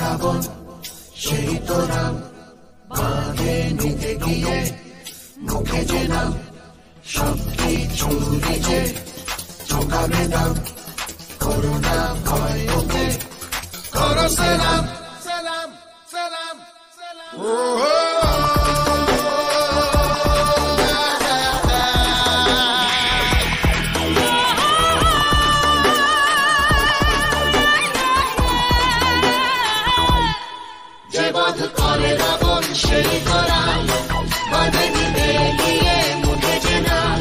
রাবণ সেই তো নাম, বাঁধে নিতে গিয়ে মুখে যে নাম, সবকিছু নিজে চোখাবে নাম, করোনা ভয় ওকে করো সালাম সালাম সালাম সালাম। বধ করে রাবণ সেই তোরা, বাঁধে নিতে গিয়ে মুখে যে নাম,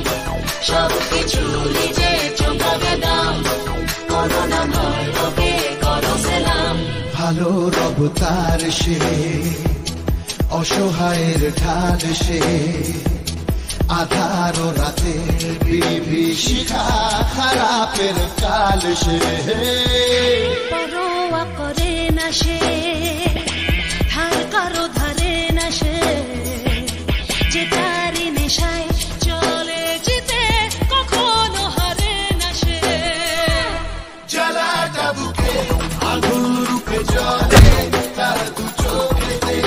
সবকিছু নিজে চোখাবে দাম, করোনা ভয় ওকে করো সালাম। ভালো রব তার সে, অসহায়ের ঢাল সে, আধার রাতে বিভীষিকা খারাপের কাল সে, পরোয়া করে না সে, ধার কারো ধারে না সে, যে তারি নেশায় চলে যেতে কখনো হারে না সে। জ্বালাটা বুকে আগুন রূপে জ্বলে তার দু চোখেতে,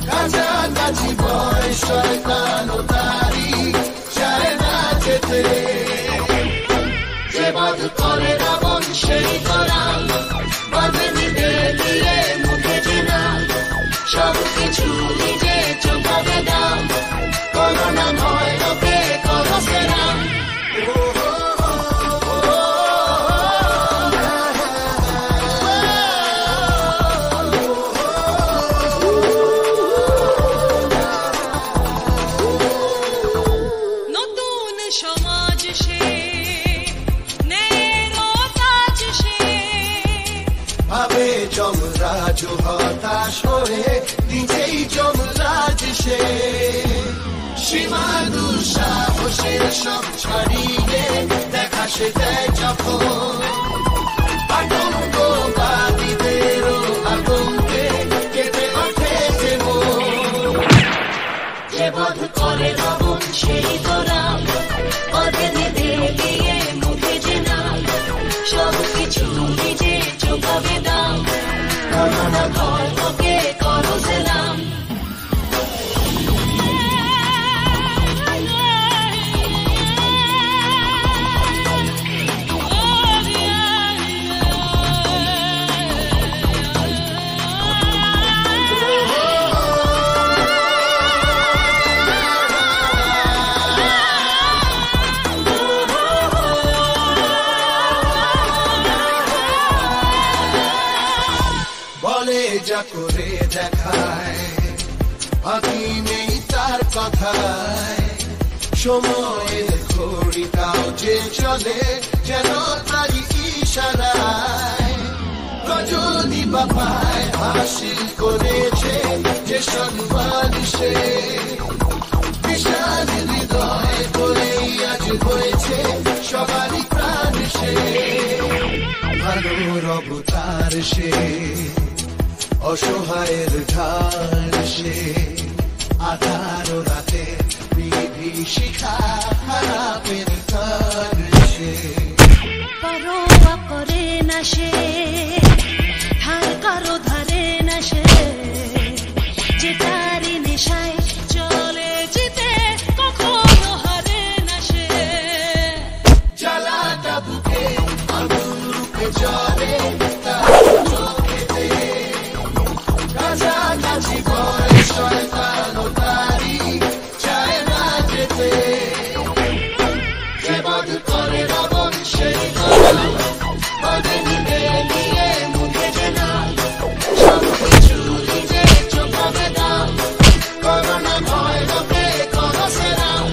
কাছাকাছি ভয় শয়তান ও তারি চায় না যেতে। যে বধ করে রাবণ সেই তোরা, বাঁধে নিতে গিয়ে মুখে যে নাম, সবকিছু নিজে চোখাবে দাম, করোনা ভয় ওকে করো সালাম। নতুন সমাজ সে, নেরো কাজ সে, ভাবে যমরাজ হতাশ হয়ে নিজেই যমরাজ সে, সীমা দুঃসাহসের সব ছাড়িয়ে দেখা সে দেয় যখন, আতঙ্কবাদীদেরও আতঙ্কে কেঁপে ওঠে যে মন। যে বধ করে রাবণ সেই তোরা, বাঁধে নিতে গিয়ে মুখে যে নাম, সবকিছু নিজে চোখাবে দাম, করোনা ভয় ওকে করো সালাম। বলে যা করে দেখায়, বাকি নেই তার কথায়, সময়ের ঘড়িটাও যে চলে যেন তারই ইশারায়, রজনী বাবায় হাসিল করেছে যে সম্মান সে, বিশাল হৃদয় বলেই আজ হয়েছে সবারই প্রাণ সে। ভালো রব তার সে, অসহায়ের ঢাল সে, আধার রাতে বিভীষিকা খারাপের কাল সে, পরোয়া করে না সে, ধার কারো ধারে না সে, যে তারি নেশায় চলে যেতে কখনো হারে না সে। জ্বালাটা বুকে আগুন রূপে জ্বলে তার চোখেতে, কাছাকাছি ভয় শয়তান ও তারি চায় না যেতে। যে বধ করে রাবণ সেই তোরা, বাঁধে নিতে গিয়ে মুখে যে নাম, সবকিছু নিজে চোখাবে দাম, করোনা ভয় ওকে করো সালাম।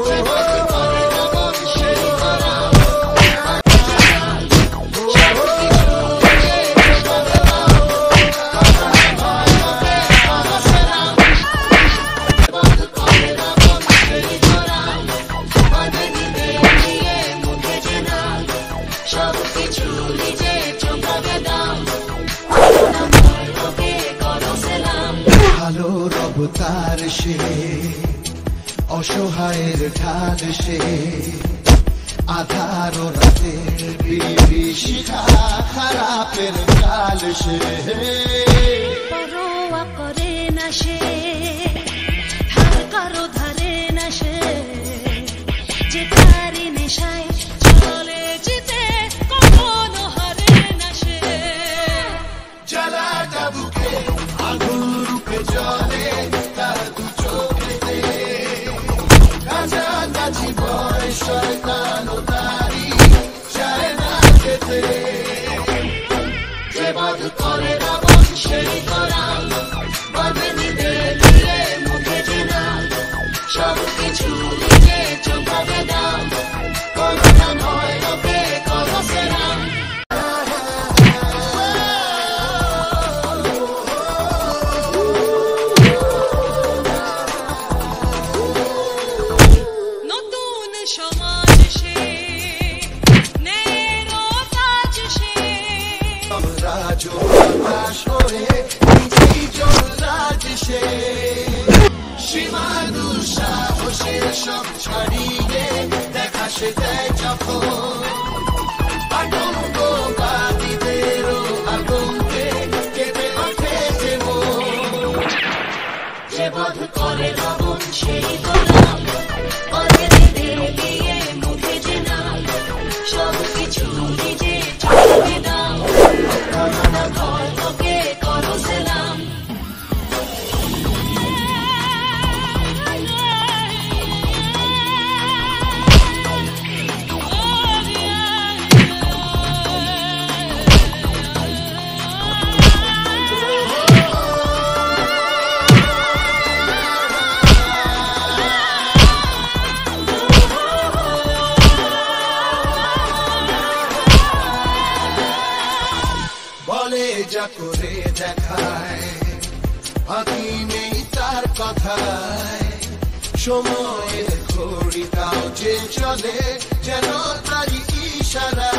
যে বধ করে রাবণ সেই তোরা, সবকিছু নিজে চোখাবে দাম, করোনা ভয় ওকে করো সালাম। ভালো রব তার সে, অসহায়ের ঢাল সে, আধারো রাতের বিভীষিকা খারাপের কাল সে পরোয়া করে না সে ধার কারো ধারে না সে যে তারি নেশায় চলে যেতে কখনো হারে না সে জ্বালাটা বুকে আগুন রূপে জ্বলে তার দু চোখেতে কাছাকাছি ভয় শয়তান ও তারি চায় না যেতে যে বধ করে রাবণ সেই করাল বাঁধে নিবে দিয়ে মুখে জেনাল সব কিছু নিজে চোখাবে দাম করোনা নয় লোকে করো সেরাম নতুন সমাজ সে নেরো কাজ সে রাজ প্রকাশ করে নিজেই জলরাজ সে সীমা দুঃসাহসের সব ছাড়িয়ে দেখা সে দেয় যখন আতঙ্কবাদীদেরও আতঙ্কে কেঁপে ওঠে যে মন যে বধ করে রাবণ সেই করাল বাঁধে নিবে দিয়ে মুখে জেনাল সব কিছু নিজে চোখাবে দাম করোনা ভয় লোকে করো সেলাম বলে যা করে দেখায় ফাঁকি নেই তার কথায় সময়ের ঘড়িটাও যে চলে যেন তারই ইশারা